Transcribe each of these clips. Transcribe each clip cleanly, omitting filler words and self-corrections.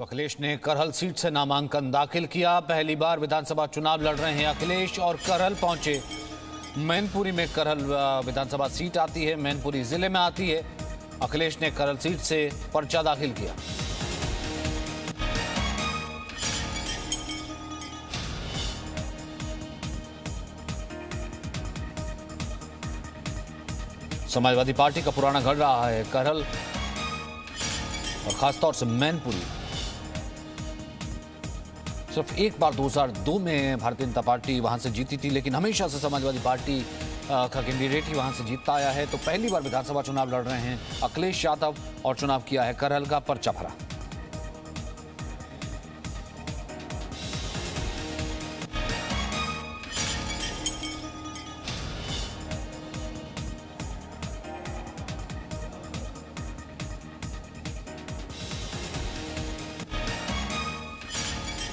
तो अखिलेश ने करहल सीट से नामांकन दाखिल किया। पहली बार विधानसभा चुनाव लड़ रहे हैं अखिलेश और करहल पहुंचे। मैनपुरी में करहल विधानसभा सीट आती है, मैनपुरी जिले में आती है। अखिलेश ने करहल सीट से पर्चा दाखिल किया। समाजवादी पार्टी का पुराना गढ़ रहा है करहल और खासतौर से मैनपुरी। सिर्फ एक बार 2002 में भारतीय जनता पार्टी वहां से जीती थी, लेकिन हमेशा से समाजवादी पार्टी का कैंडिडेट ही वहां से जीतता आया है। तो पहली बार विधानसभा चुनाव लड़ रहे हैं अखिलेश यादव और चुनाव किया है करहल का, पर्चा भरा।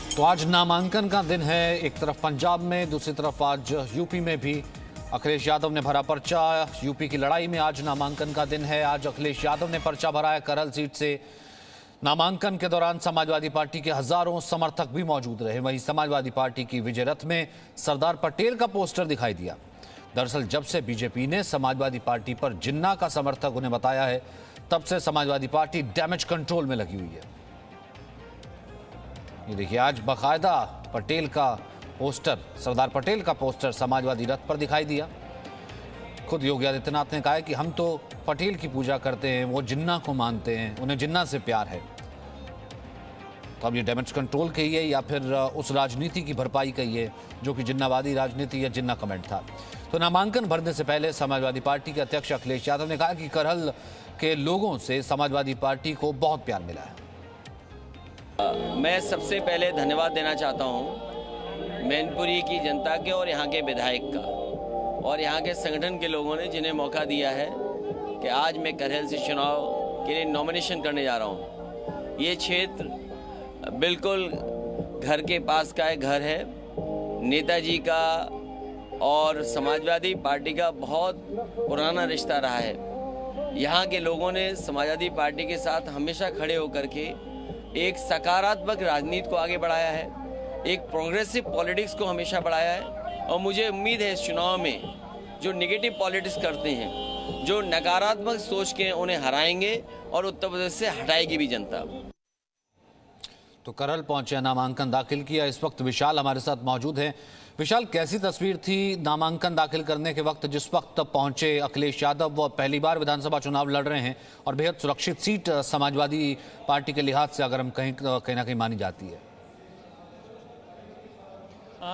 तो आज नामांकन का दिन है। एक तरफ पंजाब में, दूसरी तरफ आज यूपी में भी अखिलेश यादव ने भरा पर्चा। यूपी की लड़ाई में आज नामांकन का दिन है। आज अखिलेश यादव ने पर्चा भरा है करहल सीट से। नामांकन के दौरान समाजवादी पार्टी के हजारों समर्थक भी मौजूद रहे। वहीं समाजवादी पार्टी की विजय रथ में सरदार पटेल का पोस्टर दिखाई दिया। दरअसल जब से बीजेपी ने समाजवादी पार्टी पर जिन्ना का समर्थक उन्हें बताया है, तब से समाजवादी पार्टी डैमेज कंट्रोल में लगी हुई है। ये देखिए, आज बाकायदा पटेल का पोस्टर, सरदार पटेल का पोस्टर समाजवादी रथ पर दिखाई दिया। खुद योगी आदित्यनाथ ने कहा है कि हम तो पटेल की पूजा करते हैं, वो जिन्ना को मानते हैं, उन्हें जिन्ना से प्यार है। तो अब ये डैमेज कंट्रोल कहिए या फिर उस राजनीति की भरपाई कहिए जो कि जिन्नावादी राजनीति या जिन्ना कमेंट था। तो नामांकन भरने से पहले समाजवादी पार्टी के अध्यक्ष अखिलेश यादव ने कहा कि करहल के लोगों से समाजवादी पार्टी को बहुत प्यार मिला है। मैं सबसे पहले धन्यवाद देना चाहता हूं मैनपुरी की जनता के और यहाँ के विधायक का और यहाँ के संगठन के लोगों ने, जिन्हें मौका दिया है कि आज मैं करहल से चुनाव के लिए नॉमिनेशन करने जा रहा हूँ। ये क्षेत्र बिल्कुल घर के पास का घर है। नेताजी का और समाजवादी पार्टी का बहुत पुराना रिश्ता रहा है। यहाँ के लोगों ने समाजवादी पार्टी के साथ हमेशा खड़े होकर के एक सकारात्मक राजनीति को आगे बढ़ाया है, एक प्रोग्रेसिव पॉलिटिक्स को हमेशा बढ़ाया है। और मुझे उम्मीद है इस चुनाव में जो नेगेटिव पॉलिटिक्स करते हैं, जो नकारात्मक सोच के, उन्हें हराएंगे और उत्तर प्रदेश से हटाएगी भी जनता। तो करहल पहुंचे, नामांकन दाखिल किया। इस वक्त विशाल हमारे साथ मौजूद हैं। विशाल, कैसी तस्वीर थी नामांकन दाखिल करने के वक्त, जिस वक्त पहुंचे अखिलेश यादव? वो पहली बार विधानसभा चुनाव लड़ रहे हैं और बेहद सुरक्षित सीट समाजवादी पार्टी के लिहाज से अगर हम कहीं ना कहीं मानी जाती है।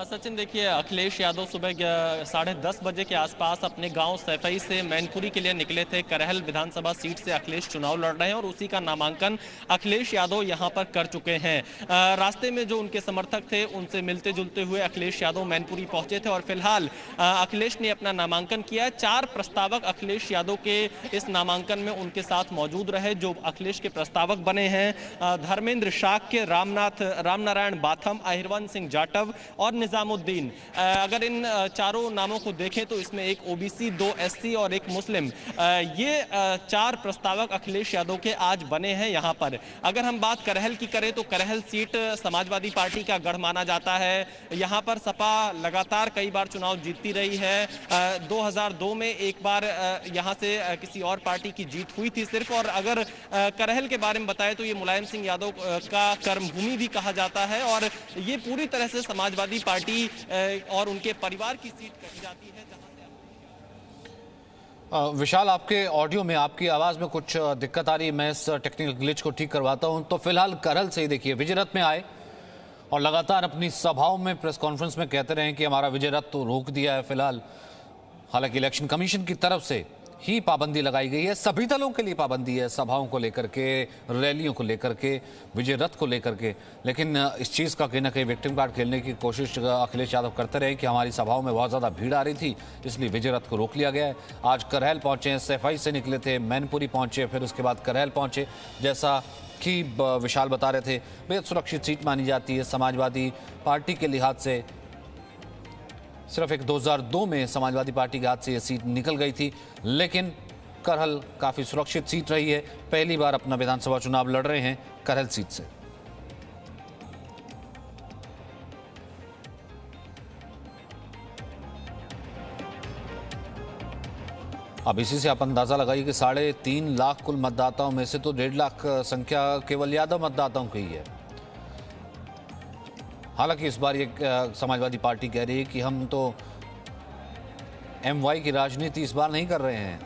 सचिन, देखिए, अखिलेश यादव सुबह 10:30 बजे के आसपास अपने गांव सैफई से मैनपुरी के लिए निकले थे। करहल विधानसभा सीट से अखिलेश चुनाव लड़ रहे हैं और उसी का नामांकन अखिलेश यादव यहां पर कर चुके हैं। रास्ते में जो उनके समर्थक थे उनसे मिलते जुलते हुए अखिलेश यादव मैनपुरी पहुंचे थे और फिलहाल अखिलेश ने अपना नामांकन किया। 4 प्रस्तावक अखिलेश यादव के इस नामांकन में उनके साथ मौजूद रहे। जो अखिलेश के प्रस्तावक बने हैं धर्मेंद्र शाक्य, रामनारायण बाथम, अहिरवंश सिंह जाटव और निजामुद्दीन। अगर इन चारों नामों को देखें तो इसमें एक ओबीसी, 2 एससी और एक मुस्लिम, ये 4 प्रस्तावक अखिलेश यादव के आज बने हैं यहाँ पर। अगर हम बात करहल की करें तो करहल सीट समाजवादी पार्टी का गढ़ माना जाता है। यहाँ पर सपा लगातार कई बार चुनाव जीतती रही है। 2002 में एक बार यहाँ से किसी और पार्टी की जीत हुई थी सिर्फ। और अगर करहल के बारे में बताएं तो ये मुलायम सिंह यादव का कर्मभूमि भी कहा जाता है और ये पूरी तरह से समाजवादी पार्टी और उनके परिवार की सीट कही जाती है। विशाल, आपके ऑडियो में, आपकी आवाज में कुछ दिक्कत आ रही है। मैं इस टेक्निकल ग्लिच को ठीक करवाता हूं। तो फिलहाल करहल से ही देखिए, विजय रथ में आए और लगातार अपनी सभाओं में, प्रेस कॉन्फ्रेंस में कहते रहे कि हमारा विजय रथ तो रोक दिया है फिलहाल। हालांकि इलेक्शन कमीशन की तरफ से ही पाबंदी लगाई गई है, सभी दलों के लिए पाबंदी है, सभाओं को लेकर के, रैलियों को लेकर के, विजय रथ को लेकर के। लेकिन इस चीज़ का कहीं ना कहीं विक्टिम कार्ड खेलने की कोशिश अखिलेश यादव करते रहे कि हमारी सभाओं में बहुत ज़्यादा भीड़ आ रही थी, इसलिए विजय रथ को रोक लिया गया है। आज करहल पहुंचे, सैफई से निकले थे, मैनपुरी पहुंचे, फिर उसके बाद करहल पहुंचे। जैसा कि विशाल बता रहे थे, बेहद सुरक्षित सीट मानी जाती है समाजवादी पार्टी के लिहाज से। सिर्फ एक 2002 में समाजवादी पार्टी के हाथ से यह सीट निकल गई थी, लेकिन करहल काफ़ी सुरक्षित सीट रही है। पहली बार अपना विधानसभा चुनाव लड़ रहे हैं करहल सीट से। अब इसी से आप अंदाजा लगाइए कि 3.5 लाख कुल मतदाताओं में से तो 1.5 लाख संख्या केवल यादव मतदाताओं की ही है। हालांकि इस बार ये समाजवादी पार्टी कह रही है कि हम तो MY की राजनीति इस बार नहीं कर रहे हैं,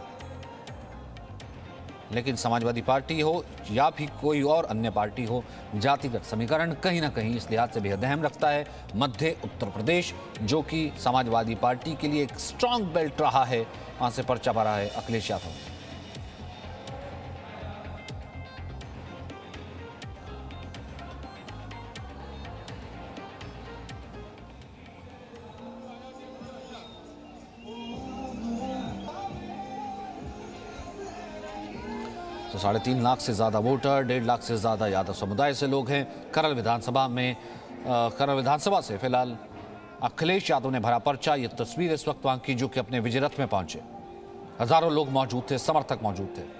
लेकिन समाजवादी पार्टी हो या फिर कोई और अन्य पार्टी हो, जातिगत समीकरण कहीं ना कहीं इस लिहाज से बेहद अहम रखता है। मध्य उत्तर प्रदेश जो कि समाजवादी पार्टी के लिए एक स्ट्रांग बेल्ट रहा है, वहां से पर्चा भरा है अखिलेश यादव। तो 3.5 लाख से ज़्यादा वोटर, 1.5 लाख से ज़्यादा यादव समुदाय से लोग हैं। करल विधानसभा से फिलहाल अखिलेश यादव ने भरा पर्चा। ये तस्वीर इस वक्त वहां की जो कि अपने विजय रथ में पहुंचे, हजारों लोग मौजूद थे, समर्थक मौजूद थे।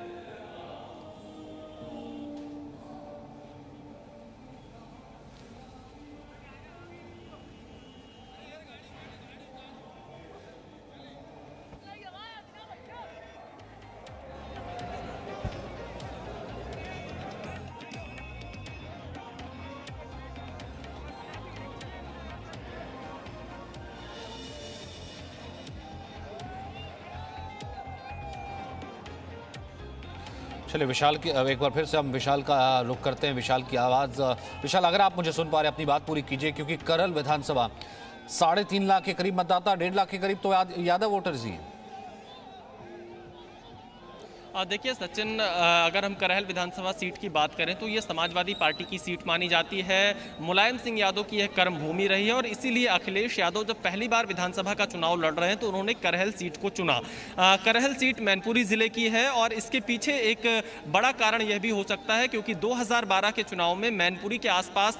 चलिए विशाल की एक बार फिर से हम विशाल का रुख करते हैं। विशाल की आवाज़, विशाल अगर आप मुझे सुन पा रहे हैं अपनी बात पूरी कीजिए, क्योंकि करल विधानसभा 3.5 लाख के करीब मतदाता, 1.5 लाख के करीब तो यादव वोटर्स ही हैं। देखिए सचिन, अगर हम करहल विधानसभा सीट की बात करें तो ये समाजवादी पार्टी की सीट मानी जाती है। मुलायम सिंह यादव की यह कर्म भूमि रही है और इसीलिए अखिलेश यादव जब पहली बार विधानसभा का चुनाव लड़ रहे हैं तो उन्होंने करहल सीट को चुना। करहल सीट मैनपुरी जिले की है और इसके पीछे एक बड़ा कारण यह भी हो सकता है क्योंकि 2012 के चुनाव में मैनपुरी के आसपास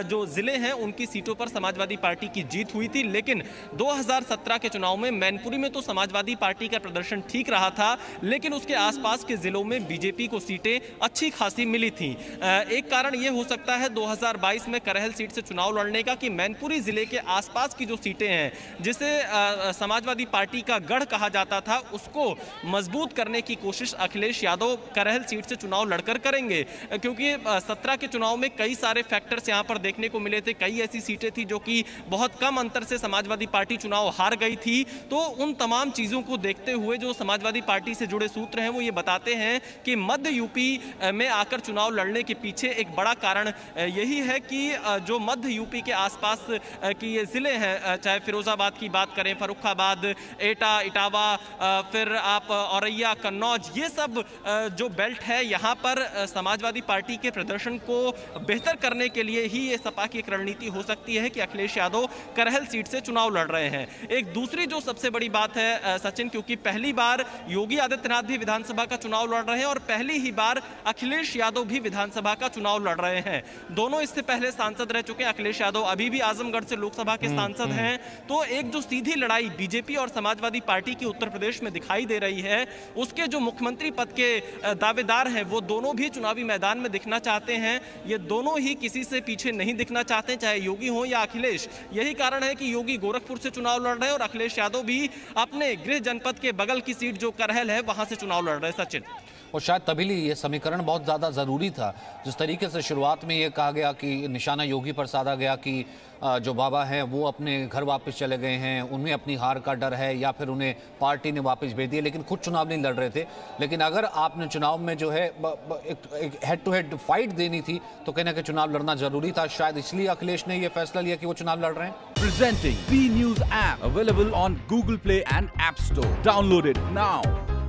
जो जिले हैं उनकी सीटों पर समाजवादी पार्टी की जीत हुई थी, लेकिन 2017 के चुनाव में मैनपुरी में तो समाजवादी पार्टी का प्रदर्शन ठीक रहा था, लेकिन उसके आसपास के जिलों में बीजेपी को सीटें अच्छी खासी मिली थी। एक कारण यह हो सकता है 2022 में करहल सीट से चुनाव लड़ने का कि मैनपुरी जिले के आसपास की जो सीटें हैं, जिसे समाजवादी पार्टी का गढ़ कहा जाता था, उसको मजबूत करने की कोशिश अखिलेश यादव करहल सीट से चुनाव लड़कर करेंगे, क्योंकि 17 के चुनाव में कई सारे फैक्टर्स यहां पर देखने को मिले थे। कई ऐसी सीटें थी जो कि बहुत कम अंतर से समाजवादी पार्टी चुनाव हार गई थी। तो उन तमाम चीजों को देखते हुए जो समाजवादी पार्टी से जुड़े सूत्र हैं वो ये बताते हैं कि मध्य यूपी में आकर चुनाव लड़ने के पीछे एक बड़ा कारण यही है कि जो मध्य यूपी के आसपास की ये जिले हैं, चाहे फिरोजाबाद की बात करें, फर्रुखाबाद, एटा, इटावा, फिर आप औरैया, कन्नौज, ये सब जो बेल्ट है, यहाँ पर समाजवादी पार्टी के प्रदर्शन को बेहतर करने के लिए ही ये सपा की एक रणनीति हो सकती है कि अखिलेश यादव करहल सीट से चुनाव लड़ रहे हैं। एक दूसरी जो सबसे बड़ी बात है सचिन, क्योंकि पहली बार योगी आदित्यनाथ भी विधानसभा का चुनाव लड़ रहे हैं और पहली ही बार अखिलेश यादव भी विधानसभा का चुनाव लड़ रहे हैं। दोनों इससे पहले सांसद रह चुके हैं। अखिलेश यादव अभी भी आजमगढ़ से लोकसभा के सांसद हैं। तो एक जो सीधी लड़ाई बीजेपी और समाजवादी पार्टी की उत्तर प्रदेश में दिखाई दे रही है, उसके जो मुख्यमंत्री पद के दावेदार हैं वो दोनों भी चुनावी मैदान में दिखना चाहते हैं। ये दोनों ही किसी से पीछे नहीं दिखना चाहते, चाहे योगी हो या अखिलेश। यही कारण है कि योगी गोरखपुर से चुनाव लड़ रहे हैं और अखिलेश यादव भी अपने गृह जनपद के बगल की सीट जो करहल है वहां से चुनाव लड़ रहे हैं। सचिन, और शायद तभी ये समीकरण बहुत ज़्यादा ज़रूरी था। जिस तरीके से शुरुआत में ये कहा गया कि निशाना योगी पर साधा गया कि जो बाबा हैं वो अपने घर वापस चले गए हैं, उन्हें अपनी हार का डर है या फिर उन्हें पार्टी ने वापस भेज दिया, लेकिन खुद चुनाव नहीं लड़ रहे थे। लेकिन अगर आपने चुनाव में जो है एक हेड टू हेड फाइट देनी थी तो कहीं ना कहीं चुनाव लड़ना जरूरी था। शायद इसलिए अखिलेश ने ये फैसला लिया कि वो चुनाव लड़ रहे हैं। Presenting B News app available on Google Play and App Store. Download it now.